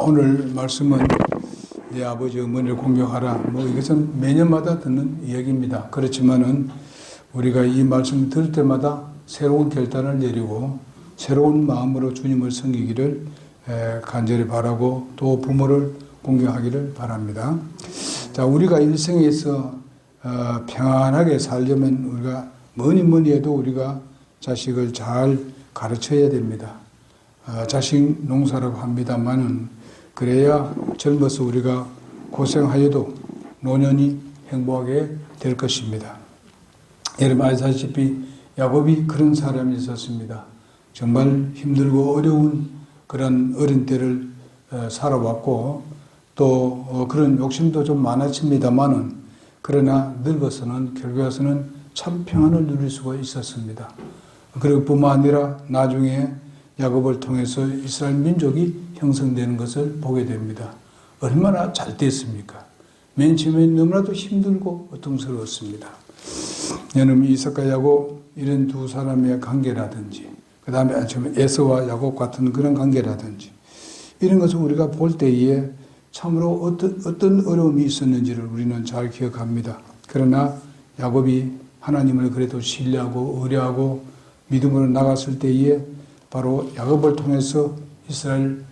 오늘 말씀은 내 아버지 어머니를 공경하라. 이것은 매년마다 듣는 이야기입니다. 그렇지만은 우리가 이 말씀을 들을 때마다 새로운 결단을 내리고 새로운 마음으로 주님을 섬기기를 간절히 바라고 또 부모를 공경하기를 바랍니다. 자, 우리가 일생에서 평안하게 살려면 우리가 뭐니 해도 우리가 자식을 잘 가르쳐야 됩니다. 자식 농사라고 합니다만은 그래야 젊어서 우리가 고생하여도 노년이 행복하게 될 것입니다. 여러분 아시다시피 야곱이 그런 사람이 있었습니다. 정말 힘들고 어려운 그런 어린 때를 살아왔고 또 그런 욕심도 좀 많았습니다만은 그러나 늙어서는 결국에서는 참 평안을 누릴 수가 있었습니다. 그리고 뿐만 아니라 나중에 야곱을 통해서 이스라엘 민족이 형성되는 것을 보게 됩니다. 얼마나 잘 됐습니까? 맨 처음에 너무나도 힘들고 고통스러웠습니다. 여러분 이삭과 야곱 이런 두 사람의 관계라든지 그 다음에 에서와 야곱 같은 그런 관계라든지 이런 것을 우리가 볼 때에 참으로 어떤 어려움이 있었는지를 우리는 잘 기억합니다. 그러나 야곱이 하나님을 그래도 신뢰하고 의뢰하고 믿음으로 나갔을 때에 바로 야곱을 통해서 이스라엘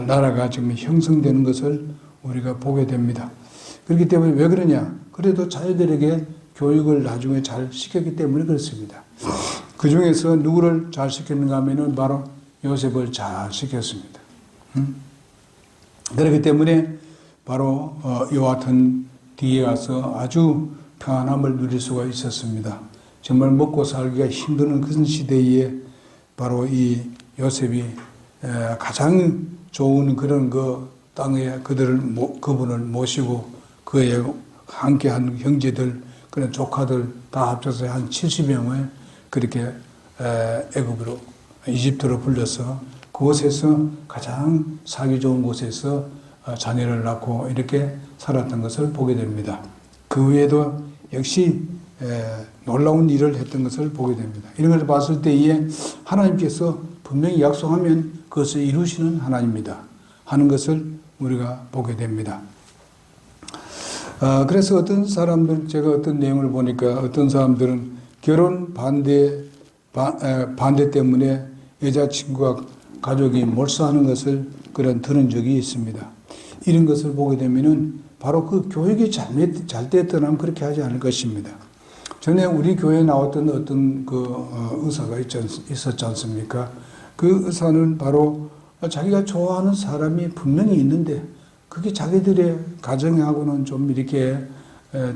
나라가 지금 형성되는 것을 우리가 보게 됩니다. 그렇기 때문에 왜 그러냐? 그래도 자녀들에게 교육을 나중에 잘 시켰기 때문에 그렇습니다. 그 중에서 누구를 잘 시켰는가 하면은 바로 요셉을 잘 시켰습니다. 그렇기 때문에 바로 이와 같은 뒤에 가서 아주 평안함을 누릴 수가 있었습니다. 정말 먹고 살기가 힘든 그런 시대에 바로 이 요셉이 가장 좋은 그런 그 땅에 그분을 모시고 그에 함께한 형제들 그런 조카들 다 합쳐서 한 70명을 그렇게 애굽으로 이집트로 불려서 그곳에서 가장 살기 좋은 곳에서 자녀를 낳고 이렇게 살았던 것을 보게 됩니다. 그 외에도 역시 놀라운 일을 했던 것을 보게 됩니다. 이런 것을 봤을 때에 하나님께서 분명히 약속하면 그것을 이루시는 하나님입니다. 하는 것을 우리가 보게 됩니다. 그래서 어떤 사람들, 제가 어떤 내용을 보니까 어떤 사람들은 결혼 반대 때문에 여자친구가 가족이 몰수하는 것을 들은 적이 있습니다. 이런 것을 보게 되면은 바로 그 교육이 잘 됐더라면 그렇게 하지 않을 것입니다. 전에 우리 교회에 나왔던 어떤 의사가 있었지 않습니까? 그 의사는 바로 자기가 좋아하는 사람이 분명히 있는데 그게 자기들의 가정하고는 좀 이렇게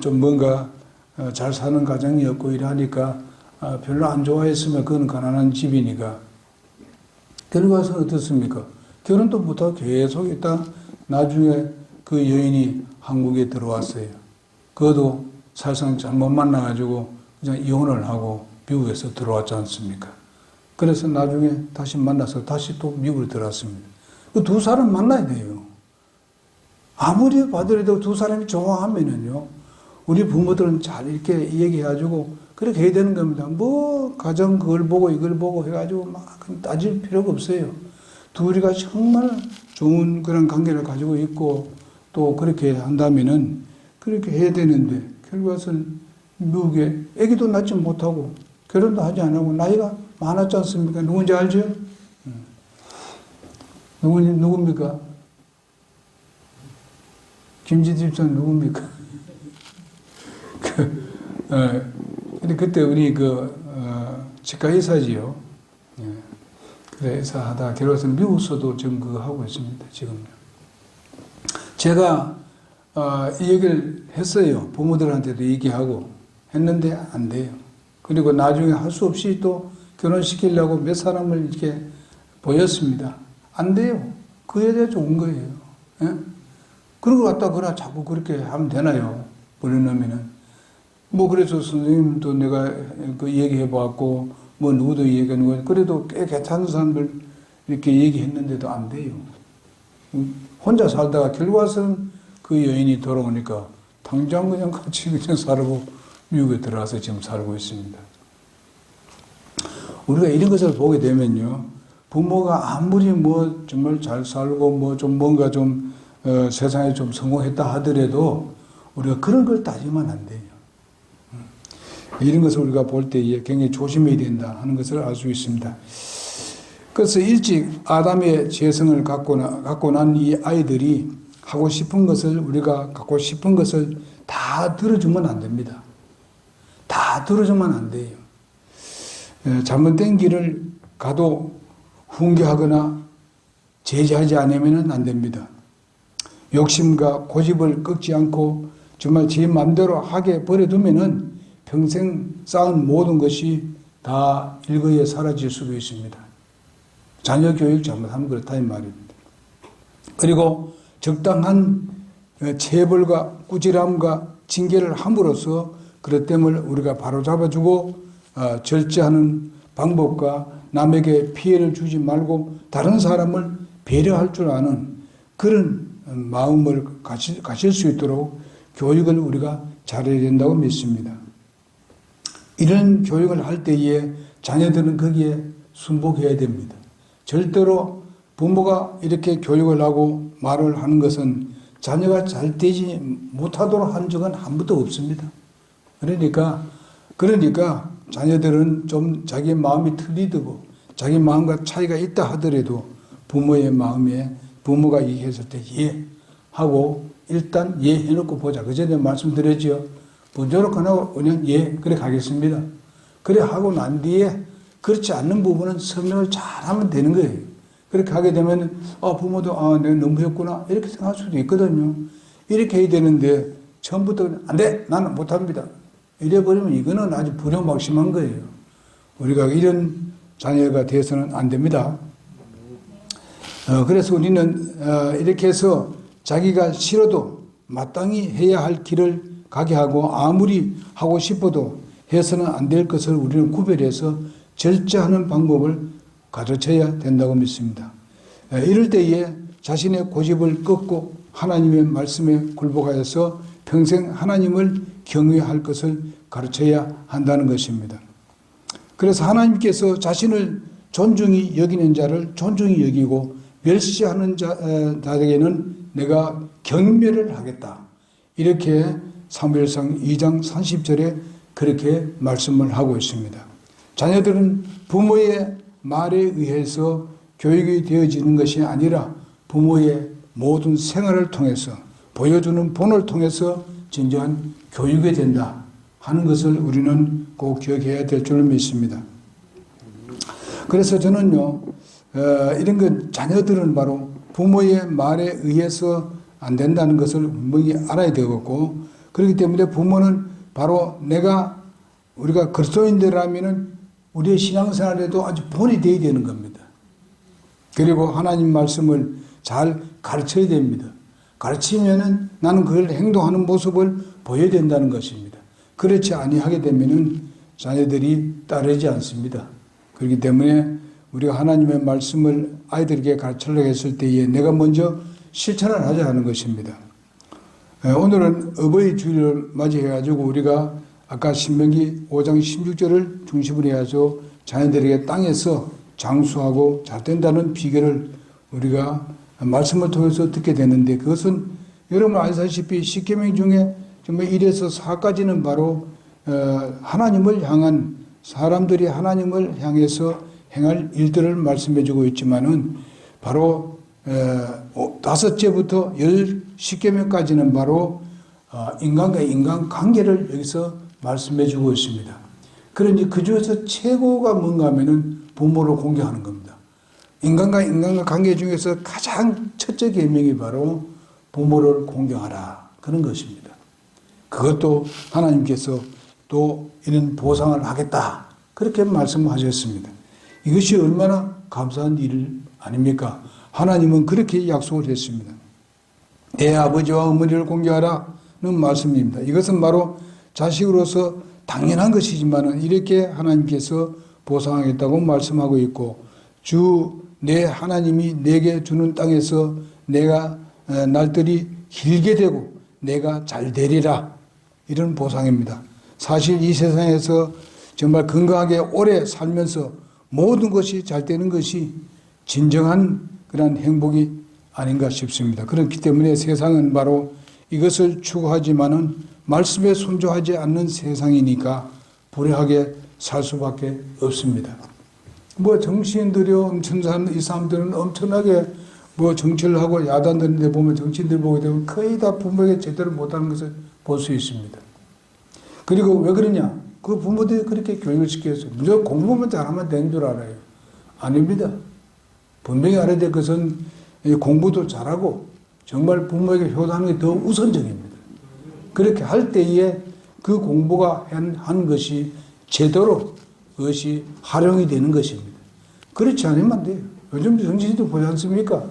좀 뭔가 잘 사는 가정이었고 이러니까 별로 안 좋아했으면 그건 가난한 집이니까 결과는 어떻습니까? 결혼도 못하고 계속 있다 나중에 그 여인이 한국에 들어왔어요. 그것도 사실상 잘못 만나가지고 그냥 이혼을 하고 미국에서 들어왔지 않습니까? 그래서 나중에 다시 만나서 다시 또 미국으로 들어왔습니다. 그 두 사람 만나야 돼요. 아무리 봐더라도 두 사람이 좋아하면은요, 우리 부모들은 잘 이렇게 얘기해가지고 그렇게 해야 되는 겁니다. 가정 그걸 보고 이걸 보고 해가지고 막 따질 필요가 없어요. 둘이가 정말 좋은 그런 관계를 가지고 있고 또 그렇게 한다면은 그렇게 해야 되는데 결과는 미국에 아기도 낳지 못하고 결혼도 하지 않고 나이가 많았지 않습니까? 누군지 알죠? 누굽니까? 김지집 선 누굽니까? 근데 그때 우리 치과 의사지요. 그래, 의사하다 결혼해서 미국서도 지금 그거 하고 있습니다. 지금요. 제가 이 얘기를 했어요. 부모들한테도 얘기하고 했는데 안 돼요. 그리고 나중에 할 수 없이 또 결혼시키려고 몇 사람을 이렇게 보였습니다. 안 돼요. 그 여자 좋은 거예요. 예? 그런 거 갖다 자꾸 그렇게 하면 되나요? 버려놓으면은. 그래서 선생님도 내가 얘기해 봤고, 누구도 얘기하는 거예요. 그래도 꽤 괜찮은 사람들 이렇게 얘기했는데도 안 돼요. 혼자 살다가 결과는 그 여인이 돌아오니까 당장 그냥 같이 살고 미국에 들어가서 지금 살고 있습니다. 우리가 이런 것을 보게 되면요, 부모가 아무리 뭐 정말 잘 살고 뭐 좀 뭔가 좀 세상에 좀 성공했다 하더라도 우리가 그런 걸 따지면 안 돼요. 이런 것을 우리가 볼 때에 굉장히 조심해야 된다 하는 것을 알 수 있습니다. 그래서 일찍 아담의 재성을 갖고 난 이 아이들이 하고 싶은 것을 우리가 갖고 싶은 것을 다 들어주면 안 됩니다. 다 들어주면 안 돼요. 잘못된 길을 가도 훈계하거나 제지하지 않으면 안 됩니다. 욕심과 고집을 꺾지 않고 정말 제 마음대로 하게 버려두면은 평생 쌓은 모든 것이 다 일거에 사라질 수도 있습니다. 자녀 교육 잘못하면 그렇다 이 말입니다. 그리고 적당한 체벌과 꾸지람과 징계를 함으로써 그릇됨을 우리가 바로잡아주고 절제하는 방법과 남에게 피해를 주지 말고 다른 사람을 배려할 줄 아는 그런 마음을 가질 수 있도록 교육을 우리가 잘해야 된다고 믿습니다. 이런 교육을 할 때에 자녀들은 거기에 순복해야 됩니다. 절대로 부모가 이렇게 교육을 하고 말을 하는 것은 자녀가 잘 되지 못하도록 한 적은 한 번도 없습니다. 그러니까 자녀들은 좀 자기 마음이 틀리고 자기 마음과 차이가 있다 하더라도 부모의 마음에 부모가 얘기했을 때 하고 일단 해놓고 보자. 그 전에 말씀드렸죠. 번조록 안 하고 그냥 그래 가겠습니다. 그래 하고 난 뒤에 그렇지 않는 부분은 설명을 잘하면 되는 거예요. 그렇게 하게 되면 부모도 내가 너무 했구나 이렇게 생각할 수도 있거든요. 이렇게 해야 되는데 처음부터 안 돼! 나는 못합니다. 이래버리면 이거는 아주 불효막심한 거예요. 우리가 이런 자녀가 돼서는 안 됩니다. 그래서 우리는 이렇게 해서 자기가 싫어도 마땅히 해야 할 길을 가게 하고 아무리 하고 싶어도 해서는 안 될 것을 우리는 구별해서 절제하는 방법을 가르쳐야 된다고 믿습니다. 이럴 때에 자신의 고집을 꺾고 하나님의 말씀에 굴복하여서 평생 하나님을 경외할 것을 가르쳐야 한다는 것입니다. 그래서 하나님께서 자신을 존중히 여기는 자를 존중히 여기고 멸시하는 자에게는 내가 경멸을 하겠다. 이렇게 사무엘상 2장 30절에 그렇게 말씀을 하고 있습니다. 자녀들은 부모의 말에 의해서 교육이 되어지는 것이 아니라 부모의 모든 생활을 통해서 보여주는 본을 통해서 진정한 교육이 된다 하는 것을 우리는 꼭 기억해야 될 줄 믿습니다. 그래서 저는요, 이런 것 자녀들은 바로 부모의 말에 의해서 안 된다는 것을 분명히 알아야 되겠고, 그렇기 때문에 부모는 바로 우리가 그리스도인들이라면은 우리의 신앙생활에도 아주 본이 되어야 되는 겁니다. 그리고 하나님 말씀을 잘 가르쳐야 됩니다. 가르치면은 나는 그걸 행동하는 모습을 보여야 된다는 것입니다. 그렇지 아니하게 되면은 자녀들이 따르지 않습니다. 그렇기 때문에 우리가 하나님의 말씀을 아이들에게 가르치려고 했을 때에 내가 먼저 실천을 하자 하는 것입니다. 오늘은 어버이 주일을 맞이해가지고 우리가 아까 신명기 5장 16절을 중심으로 해서 자녀들에게 땅에서 장수하고 잘 된다는 비결을 우리가 말씀을 통해서 듣게 되는데, 그것은 여러분 아시다시피 10계명 중에 정말 1에서 4까지는 바로 하나님을 향한, 사람들이 하나님을 향해서 행할 일들을 말씀해 주고 있지만은 바로 5제부터 10계명까지는 바로 인간과 인간 관계를 여기서 말씀해 주고 있습니다. 그러니 그 중에서 최고가 뭔가 하면은 부모를 공경하는 겁니다. 인간과 관계 중에서 가장 첫째 계명이 바로 부모를 공경하라 그런 것입니다. 그것도 하나님께서 또 이런 보상을 하겠다 그렇게 말씀하셨습니다. 이것이 얼마나 감사한 일 아닙니까? 하나님은 그렇게 약속을 했습니다. 내 아버지와 어머니를 공경하라는 말씀입니다. 이것은 바로 자식으로서 당연한 것이지만 이렇게 하나님께서 보상하겠다고 말씀하고 있고, 주 내 하나님이 내게 주는 땅에서 내가 날들이 길게 되고 내가 잘 되리라, 이런 보상입니다. 사실 이 세상에서 정말 건강하게 오래 살면서 모든 것이 잘 되는 것이 진정한 그런 행복이 아닌가 싶습니다. 그렇기 때문에 세상은 바로 이것을 추구하지만은 말씀에 순종하지 않는 세상이니까 불행하게 살 수밖에 없습니다. 뭐 정치인들이 엄청 사는 이 사람들은 엄청나게 뭐 정치를 하고 야단들인데 보면 정치인들 보게 되면 거의 다 부모에게 제대로 못하는 것을 볼 수 있습니다. 그리고 왜 그러냐? 그 부모들이 그렇게 교육을 시켰어요. 무조건 공부만 잘하면 되는 줄 알아요. 아닙니다. 분명히 알아야 될 것은 공부도 잘하고 정말 부모에게 효도하는 게 더 우선적입니다. 그렇게 할 때에 그 공부가 한 것이 제대로 그것이 활용이 되는 것입니다. 그렇지 않으면 안 돼요. 요즘 정치인들 보지 않습니까?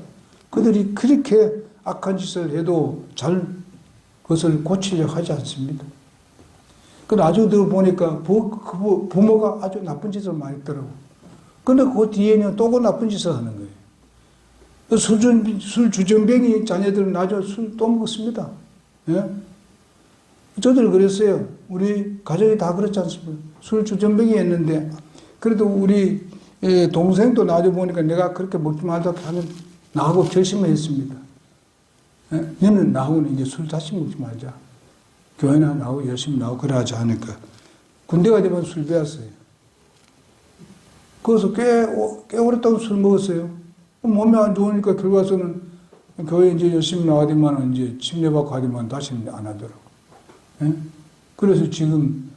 그들이 그렇게 악한 짓을 해도 잘 그것을 고치려고 하지 않습니다. 그 나중에 들어보니까 부모가 아주 나쁜 짓을 많이 했더라고. 근데 그 뒤에는 또 그 나쁜 짓을 하는 거예요. 술 주정뱅이 자녀들은 나중에 술 또 먹었습니다. 예? 저들 그랬어요. 우리 가족이 다 그렇지 않습니까? 술 주정뱅이 했는데, 그래도 우리 동생도 나중에 보니까 내가 그렇게 먹지 말자고 하면 나하고 결심을 했습니다. 예? 너는 나하고는 이제 술 다시 먹지 말자. 교회나 나오고 열심히 나오고 그래 하지 않을까. 군대가 되면 술 배웠어요. 그래서 꽤 오랫동안 술 먹었어요. 몸이 안 좋으니까 결과서는 교회 이제 열심히 나가더만 이제 침례받고 하더만 다시는 안 하더라고. 예? 그래서 지금,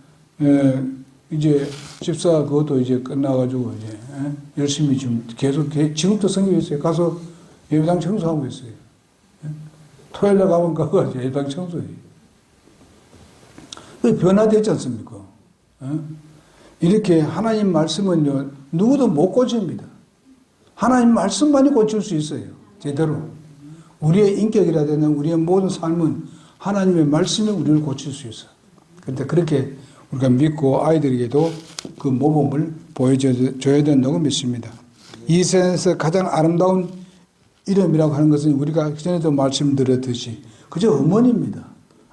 이제 집사 그것도 이제 끝나가지고 이제, 열심히 지금 계속, 지금도 성교했어요. 가서 예배당 청소하고 있어요. 예? 토요일에 가면 가가지고 예배당 청소해요. 변화되지 않습니까? 이렇게 하나님 말씀은요, 누구도 못 고칩니다. 하나님 말씀만이 고칠 수 있어요. 제대로. 우리의 인격이라든지 우리의 모든 삶은 하나님의 말씀이 우리를 고칠 수 있어요. 그런데 그렇게 우리가 믿고 아이들에게도 그 모범을 보여줘야 된다고 믿습니다. 이 세상에서 가장 아름다운 이름이라고 하는 것은 우리가 전에도 말씀드렸듯이 그저 어머니입니다.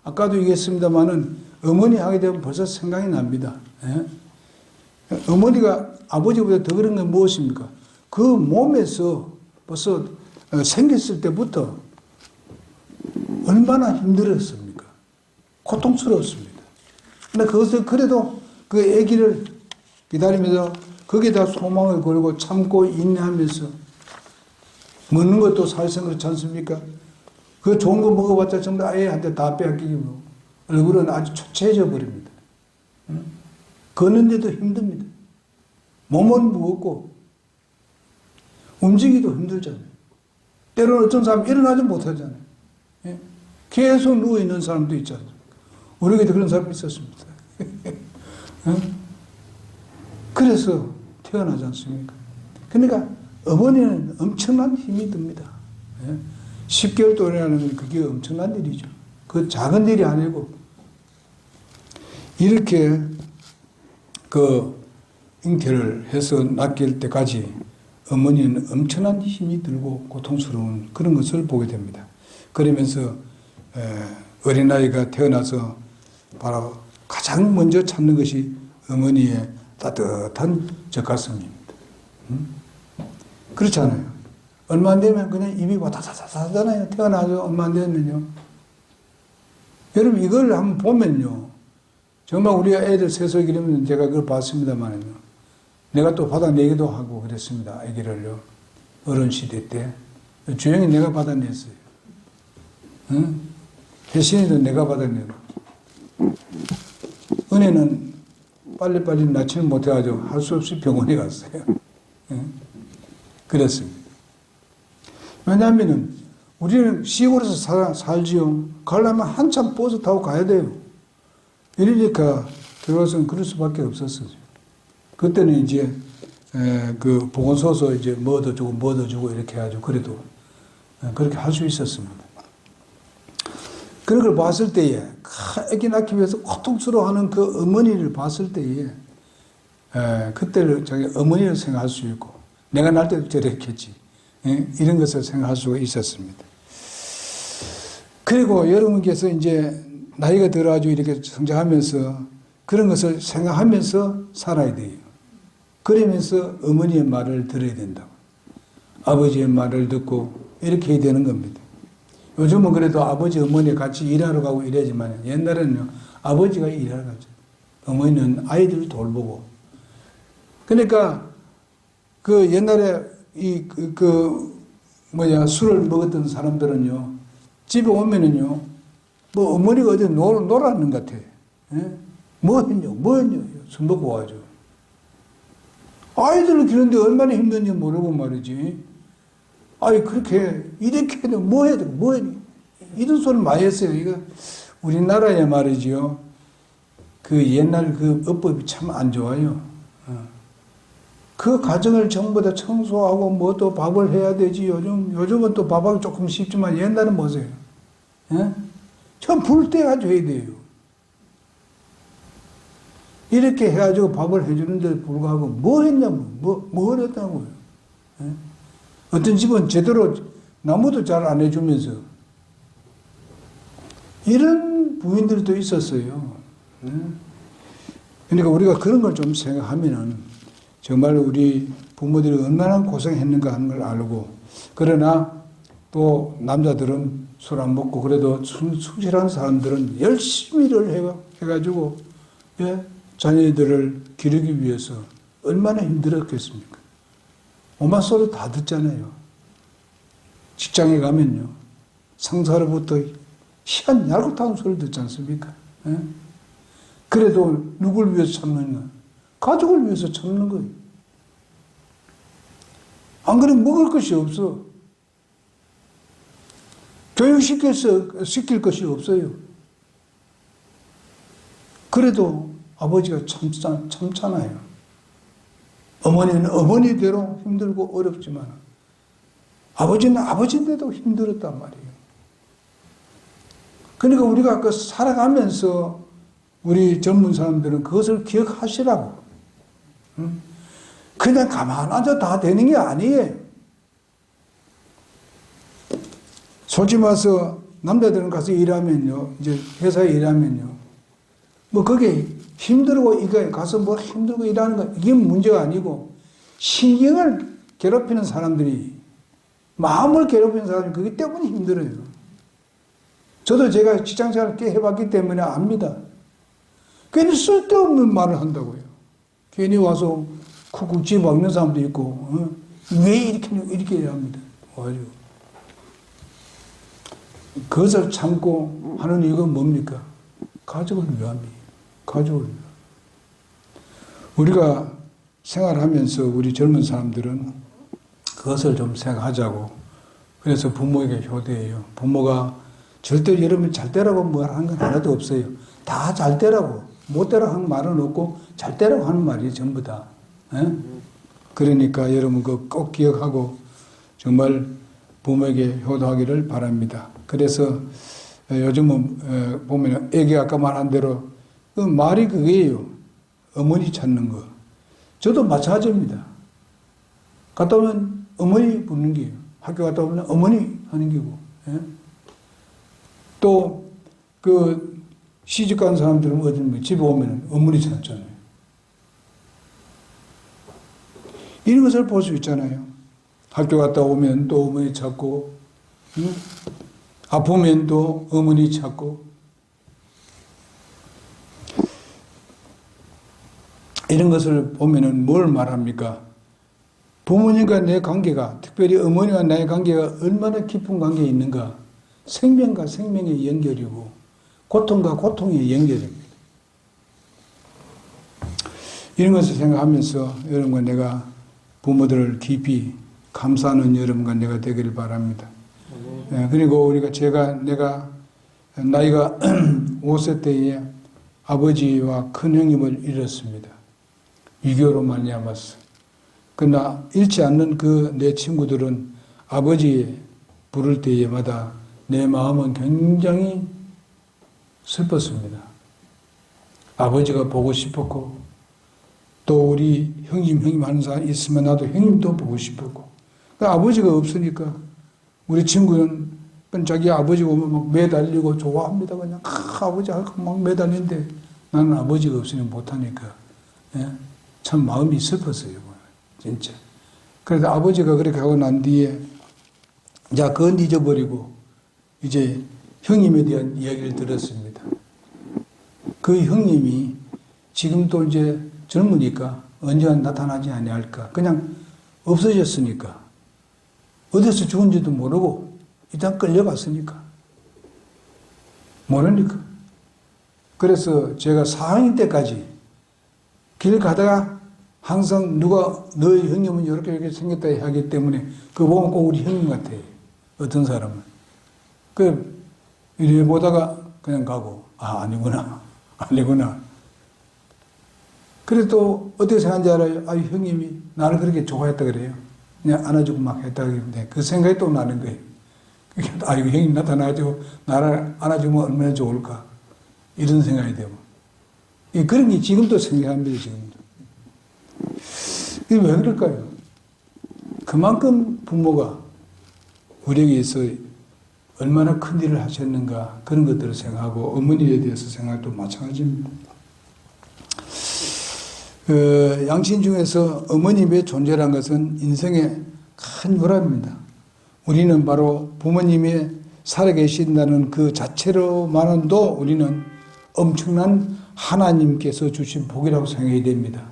아까도 얘기했습니다마는 어머니 하게 되면 벌써 생각이 납니다. 예? 어머니가 아버지보다 더 그런 건 무엇입니까? 그 몸에서 벌써 생겼을 때부터 얼마나 힘들었습니까? 고통스러웠습니다. 근데 그것을 그래도 그 아기를 기다리면서 거기에다 소망을 걸고 참고 인내하면서 먹는 것도 사실상 그렇지 않습니까? 그 좋은 거 먹어봤자 전부 아이한테 다 빼앗기고 얼굴은 아주 초췌해져 버립니다. 걷는데도 힘듭니다. 몸은 무겁고 움직이기도 힘들잖아요. 때로는 어떤 사람 일어나지 못하잖아요. 예? 계속 누워있는 사람도 있지 않습니까? 우리에게도 그런 사람이 있었습니다. 그래서 태어나지 않습니까? 그러니까 어머니는 엄청난 힘이 듭니다. 10개월 동안이라는 건 그게 엄청난 일이죠. 그 작은 일이 아니고 이렇게 그 잉태를 해서 낳길 때까지 어머니는 엄청난 힘이 들고 고통스러운 그런 것을 보게 됩니다. 그러면서 어린아이가 태어나서 바로 가장 먼저 찾는 것이 어머니의 따뜻한 젖가슴입니다. 그렇지 않아요? 얼마 안 되면 그냥 입이 와다다다다 하잖아요. 태어나서 얼마 안 되면요. 여러분 이걸 한번 보면요. 정말 우리 애들 셋을 기르면 제가 그걸 봤습니다만요. 내가 또 받아내기도 하고 그랬습니다. 아기를요. 어른 시대 때. 주영이 내가 받아냈어요. 응? 혜신이도 내가 받아내고. 은혜는 빨리빨리 낳지를 못해가지고 할 수 없이 병원에 갔어요. 응? 그랬습니다. 왜냐하면 우리는 시골에서 살지요. 가려면 한참 버스 타고 가야 돼요. 이러니까 들어와서는 그럴 수밖에 없었어요. 그때는 이제 그 보건소서 이제 뭐도 주고 이렇게 해가지고 그래도 그렇게 할 수 있었습니다. 그런 걸 봤을 때에 아기 낳기 위해서 고통스러워하는 그 어머니를 봤을 때에 그때를 자기 어머니를 생각할 수 있고 내가 날 때도 저랬겠지 이런 것을 생각할 수가 있었습니다. 그리고 여러분께서 이제 나이가 들어가지고 이렇게 성장하면서 그런 것을 생각하면서 살아야 돼요. 그러면서 어머니의 말을 들어야 된다고. 아버지의 말을 듣고 이렇게 해야 되는 겁니다. 요즘은 그래도 아버지, 어머니 같이 일하러 가고 이러지만 옛날에는요, 아버지가 일하러 가죠. 어머니는 아이들을 돌보고. 그러니까 그 옛날에 술을 먹었던 사람들은요, 집에 오면은요, 뭐 어머니가 어디 놀았는 것 같아. 예? 뭐 했냐, 술 먹고 와가지고. 아이들을 기르는데 얼마나 힘든지 모르고 말이지. 아이, 그렇게, 이렇게 해도 뭐 해야 돼, 이런 소리 많이 했어요. 이거, 우리나라에 말이지요. 그 옛날 그 어법이 참 안 좋아요. 그 가정을 전부 다 청소하고 뭐 또 밥을 해야 되지. 요즘은 또 밥하기 조금 쉽지만 옛날은 뭐세요? 예? 전 불 때 가지고 해야 돼요. 이렇게 해가지고 밥을 해주는데 불구하고 뭐 했냐고, 뭘 했다고요. 예? 어떤 집은 제대로 나무도 잘 안 해주면서 이런 부인들도 있었어요. 예? 그러니까 우리가 그런 걸 좀 생각하면은 정말 우리 부모들이 얼마나 고생했는가 하는 걸 알고, 그러나 또 남자들은 술 안 먹고 그래도 성실한 사람들은 열심히 일을 해가지고, 예? 자녀들을 기르기 위해서 얼마나 힘들었겠습니까? 오만 소리 다 듣잖아요. 직장에 가면요, 상사로부터 희한 얄궂다는 소리를 듣지 않습니까? 예? 그래도 누굴 위해서 참는가? 가족을 위해서 참는 거예요. 안 그러면 먹을 것이 없어. 교육시킬 것이 없어요. 그래도 아버지가 참잖아요. 어머니는 어머니대로 힘들고 어렵지만 아버지는 아버지인데도 힘들었단 말이에요. 그러니까 우리가 그 살아가면서 우리 젊은 사람들은 그것을 기억하시라고. 그냥 가만 앉아 다 되는 게 아니에요. 솔직히 말해서 남자들은 가서 일하면요, 이제 회사에 일하면요, 뭐 그게 힘들고 이거 가서 뭐 힘들고 일하는 거 이게 문제가 아니고, 신경을 괴롭히는 사람들이, 마음을 괴롭히는 사람이 그게 때문에 힘들어요. 저도 제가 직장생활을 꽤 해봤기 때문에 압니다. 괜히 쓸데없는 말을 한다고요. 괜히 와서 쿡쿡 집어먹는 사람도 있고, 왜 이렇게 합니다. 와가지고. 그것을 참고 하는 이유가 뭡니까? 가족을 위함이에요. 가족을 위함. 우리가 생활하면서 우리 젊은 사람들은 그것을 좀 생각하자고. 그래서 부모에게 효대해요. 부모가 절대 여러분 잘 되라고 뭘 하는 건 하나도 없어요. 다 잘 되라고. 못 되라고 하는 말은 없고 잘 되라고 하는 말이 전부 다. 에? 그러니까 여러분 그 꼭 기억하고 정말 부모에게 효도하기를 바랍니다. 그래서 요즘은 보면 애기 아까 말한 대로 그 말이 그게요. 어머니 찾는 거. 저도 마찬가지입니다. 갔다 오면 어머니 부르는 게요. 학교 갔다 오면 어머니 하는 게고. 예? 또 그 시집 간 사람들은 어디 집에 오면 어머니 찾잖아요. 이런 것을 볼 수 있잖아요. 학교 갔다 오면 또 어머니 찾고, 응? 아프면 또 어머니 찾고. 이런 것을 보면은 뭘 말합니까? 부모님과 내 관계가, 특별히 어머니와 나의 관계가 얼마나 깊은 관계에 있는가. 생명과 생명의 연결이고, 고통과 고통의 연결입니다. 이런 것을 생각하면서 여러분과 내가 부모들을 깊이 감사하는 여러분과 내가 되기를 바랍니다. 그리고 내가 나이가 5세 때에 아버지와 큰 형님을 잃었습니다. 위교로 말미암았어. 그러나 잃지 않는 그 내 친구들은 아버지 부를 때마다 내 마음은 굉장히 슬펐습니다. 아버지가 보고 싶었고, 또 우리 형님 하는 사람 있으면 나도 형님도 보고 싶었고, 그러니까 아버지가 없으니까 우리 친구는 자기 아버지 오면 막 매달리고 좋아합니다. 그냥 아버지 할까 막 매달리는데 나는 아버지가 없으니 못하니까, 예? 참 마음이 슬펐어요. 진짜. 그래서 아버지가 그렇게 하고 난 뒤에, 자, 그건 잊어버리고, 이제 형님에 대한 이야기를 들었습니다. 그 형님이 지금도 이제 젊으니까 언제 나타나지 아니할까. 그냥 없어졌으니까. 어디서 죽은지도 모르고 일단 끌려갔으니까. 모르니까. 그래서 제가 4학년 때까지 길 가다가 항상 누가 너희 형님은 이렇게 생겼다 하기 때문에 그거 보면 꼭 우리 형님 같아요. 어떤 사람은. 이래 보다가 그냥 가고, 아, 아니구나. 아니구나. 그래도 또 어떻게 생각하는지 알아요? 아, 형님이 나를 그렇게 좋아했다 그래요. 그냥 안아주고 막 했다 그러는데 그 생각이 또 나는 거예요. 아, 이거 형님 나타나가지고 나를 안아주면 얼마나 좋을까. 이런 생각이 되고. 그런 게 지금도 생각합니다, 지금도. 이게 왜 그럴까요? 그만큼 부모가 우리에게 있어 얼마나 큰 일을 하셨는가 그런 것들을 생각하고 어머니에 대해서 생각도 마찬가지입니다. 양친 중에서 어머님의 존재란 것은 인생의 큰 보람입니다. 우리는 바로 부모님이 살아계신다는 그 자체로만도 우리는 엄청난 하나님께서 주신 복이라고 생각이 됩니다.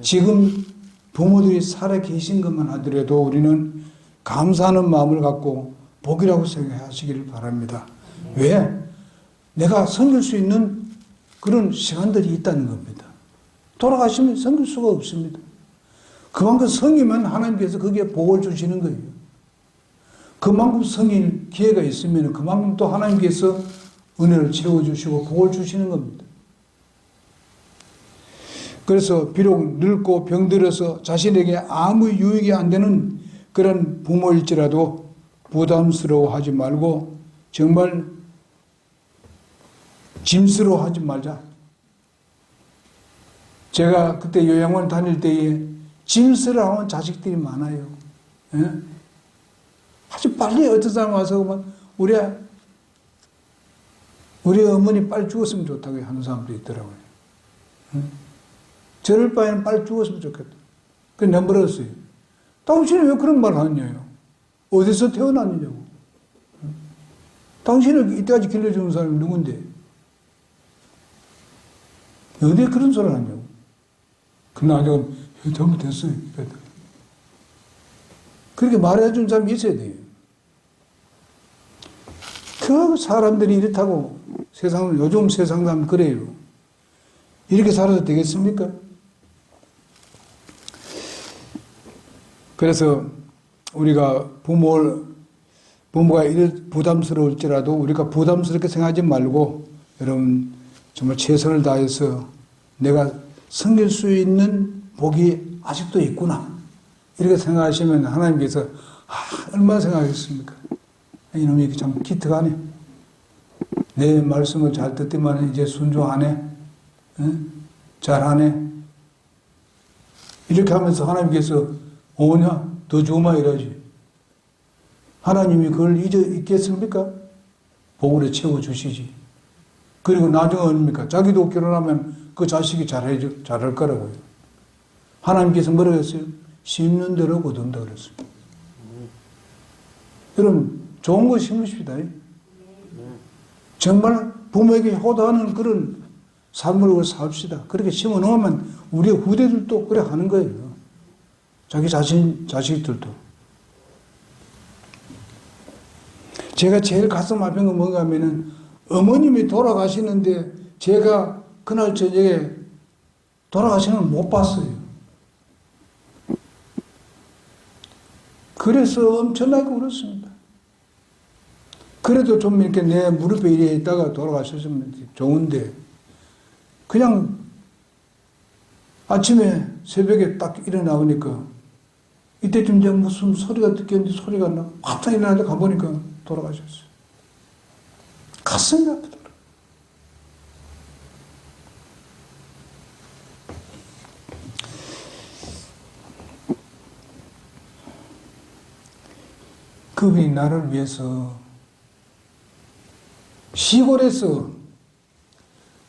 지금 부모들이 살아계신 것만 하더라도 우리는 감사하는 마음을 갖고 복이라고 생각하시기를 바랍니다. 왜? 내가 섬길 수 있는 그런 시간들이 있다는 겁니다. 돌아가시면 섬길 수가 없습니다. 그만큼 성이면 하나님께서 거기에 복을 주시는 거예요. 그만큼 성일 기회가 있으면 그만큼 또 하나님께서 은혜를 채워주시고 복을 주시는 겁니다. 그래서 비록 늙고 병들어서 자신에게 아무 유익이 안 되는 그런 부모일지라도 부담스러워하지 말고 정말 짐스러워하지 말자. 제가 그때 요양원 다닐 때에 짐스러워하는 자식들이 많아요. 예? 아주 빨리 어떤 사람 와서 우리 어머니 빨리 죽었으면 좋다고 하는 사람도 있더라고요. 예? 저럴 바에는 빨리 죽었으면 좋겠다. 그래서 내버렸어요. 당신이 왜 그런 말을 하느냐요? 어디서 태어났느냐고. 당신을 이때까지 길러주는 사람이 누군데? 어디에 그런 소리를 하냐고. 그러나 내가 잘못했어요. 그렇게 말해주는 사람이 있어야 돼요. 그 사람들이 이렇다고 요즘 세상 사람 그래요. 이렇게 살아도 되겠습니까? 그래서 우리가 부모가 부담스러울지라도 우리가 부담스럽게 생각하지 말고 여러분 정말 최선을 다해서 내가 섬길 수 있는 복이 아직도 있구나. 이렇게 생각하시면 하나님께서 얼마나 생각하겠습니까? 이놈이 참 기특하네. 내 말씀을 잘 듣더만 이제 순종하네. 응? 잘하네. 이렇게 하면서 하나님께서 오냐 더 주마 이러지. 하나님이 그걸 잊겠습니까? 복으로 채워주시지. 그리고 나중에 어떻습니까? 자기도 결혼하면 그 자식이 잘할 거라고요. 하나님께서 뭐라고 했어요? 심는 대로 거둔다 그랬습니다. 여러분 좋은 거 심으십시다. 정말 부모에게 효도하는 그런 삶을 삽시다. 그렇게 심어 놓으면 우리의 후대들도 그래 하는 거예요. 자기 자식들도. 제가 제일 가슴 아픈 건 뭔가 하면은 어머님이 돌아가시는데 제가 그날 저녁에 돌아가시는 걸 못 봤어요. 그래서 엄청나게 울었습니다. 그래도 좀 이렇게 내 무릎에 이래 있다가 돌아가셨으면 좋은데 그냥 아침에 새벽에 딱 일어나보니까 이때쯤 이제 무슨 소리가 듣겠는데 소리가 나. 확 일어나서 가보니까 돌아가셨어요. 가슴이 아프더라고요. 그분이 나를 위해서 시골에서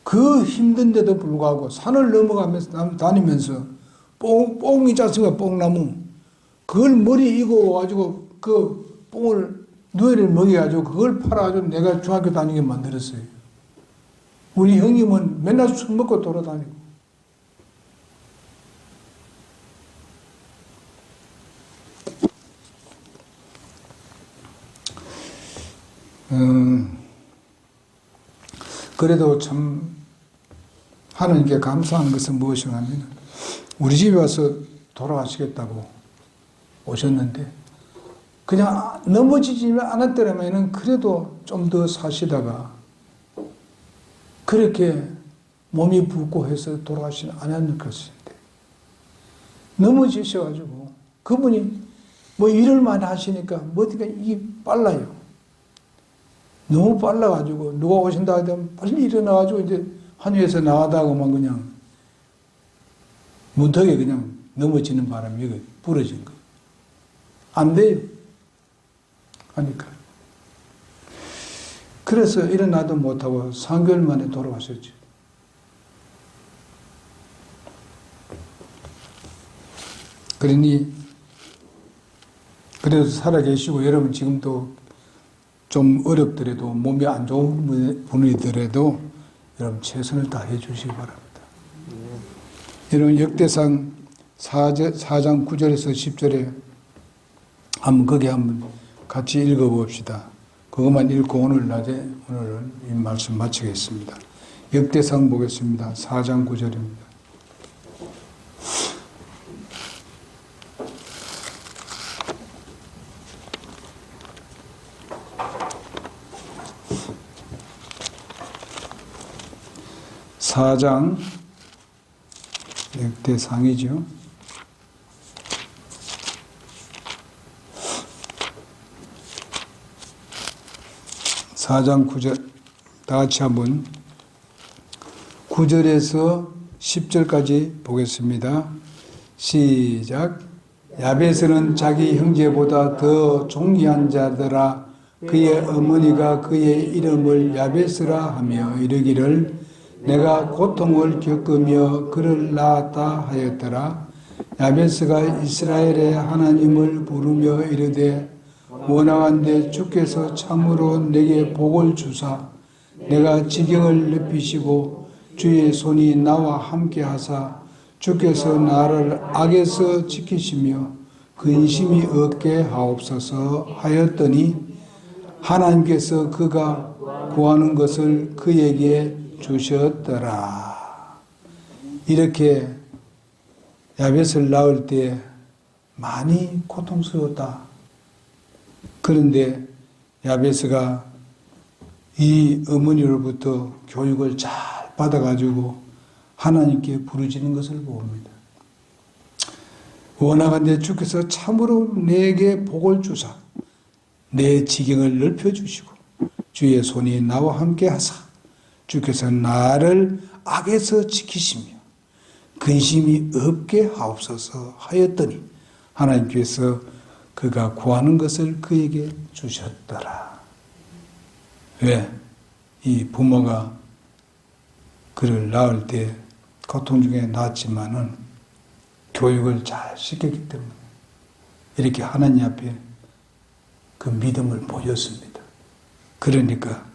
그 힘든데도 불구하고 산을 넘어가면서 다니면서 뽕이 짰으니까 뽕나무 그걸 머리 익어가지고 그 뽕을 누에를 먹여가지고 그걸 팔아가지고 내가 중학교 다니게 만들었어요. 우리 형님은 맨날 술 먹고 돌아다니고. 그래도 참 하나님께 감사한 것은 무엇인가 하면 우리 집에 와서 돌아가시겠다고 오셨는데 그냥 넘어지지 않았더라면 그래도 좀 더 사시다가 그렇게 몸이 붓고 해서 돌아가시지 않았을 것인데 넘어지셔가지고 그분이 뭐 일을 많이 하시니까 뭐든가 이게 빨라요. 너무 빨라가지고 누가 오신다 하면 빨리 일어나가지고 이제 한의에서 나가다가만 그냥 문턱에 그냥 넘어지는 바람에 이거 부러진 거. 안 돼요. 하니까. 그래서 일어나도 못하고 3개월 만에 돌아가셨죠. 그러니 그래도 살아계시고 여러분 지금도 좀 어렵더라도 몸이 안 좋은 분이더라도 여러분 최선을 다해 주시기 바랍니다. 여러분 역대상 4장 9절에서 10절에 한번 거기 한번 같이 읽어봅시다. 그것만 읽고 오늘은 이 말씀 마치겠습니다. 역대상 보겠습니다. 4장 9절입니다. 사장 역대상이죠. 4장 9절 다 같이 한번 9절에서 10절까지 보겠습니다. 시작. 야베스는 자기 형제보다 더 존귀한 자더라. 그의 어머니가 그의 이름을 야베스라 하며 이르기를 내가 고통을 겪으며 그를 낳았다 하였더라. 야베스가 이스라엘의 하나님을 부르며 이르되 원하건대 주께서 참으로 내게 복을 주사 내가 지경을 높이시고 주의 손이 나와 함께 하사 주께서 나를 악에서 지키시며 근심이 없게 하옵소서 하였더니 하나님께서 그가 구하는 것을 그에게 주셨더라. 이렇게 야벳을 낳을 때 많이 고통스러웠다. 그런데 야베스가 이 어머니로부터 교육을 잘 받아가지고 하나님께 부르짖는 것을 봅니다. 원하건대 주께서 참으로 내게 복을 주사 내 지경을 넓혀주시고 주의 손이 나와 함께 하사 주께서 나를 악에서 지키시며 근심이 없게 하옵소서 하였더니 하나님께서 그가 구하는 것을 그에게 주셨더라. 왜? 이 부모가 그를 낳을 때 고통 중에 낳았지만은 교육을 잘 시켰기 때문에 이렇게 하나님 앞에 그 믿음을 보였습니다. 그러니까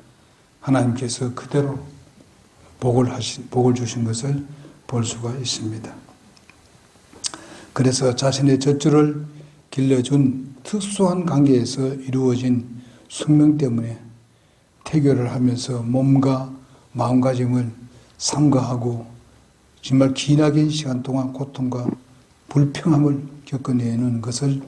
하나님께서 그대로 복을 주신 것을 볼 수가 있습니다. 그래서 자신의 젖줄을 길러준 특수한 관계에서 이루어진 숙명 때문에 태교를 하면서 몸과 마음가짐을 삼가하고 정말 기나긴 시간 동안 고통과 불평함을 겪어내는 것을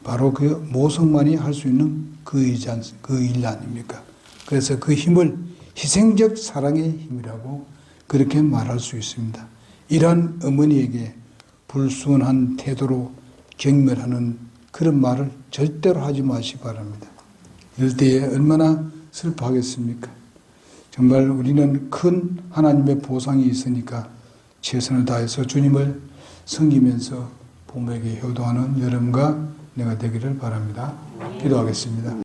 바로 그 모성만이 할 수 있는 그 일 아닙니까? 그래서 그 힘을 희생적 사랑의 힘이라고 그렇게 말할 수 있습니다. 이러한 어머니에게 불순한 태도로 경멸하는 그런 말을 절대로 하지 마시기 바랍니다. 이럴 때에 얼마나 슬퍼하겠습니까? 정말 우리는 큰 하나님의 보상이 있으니까 최선을 다해서 주님을 섬기면서 부모에게 효도하는 여러분과 내가 되기를 바랍니다. 기도하겠습니다.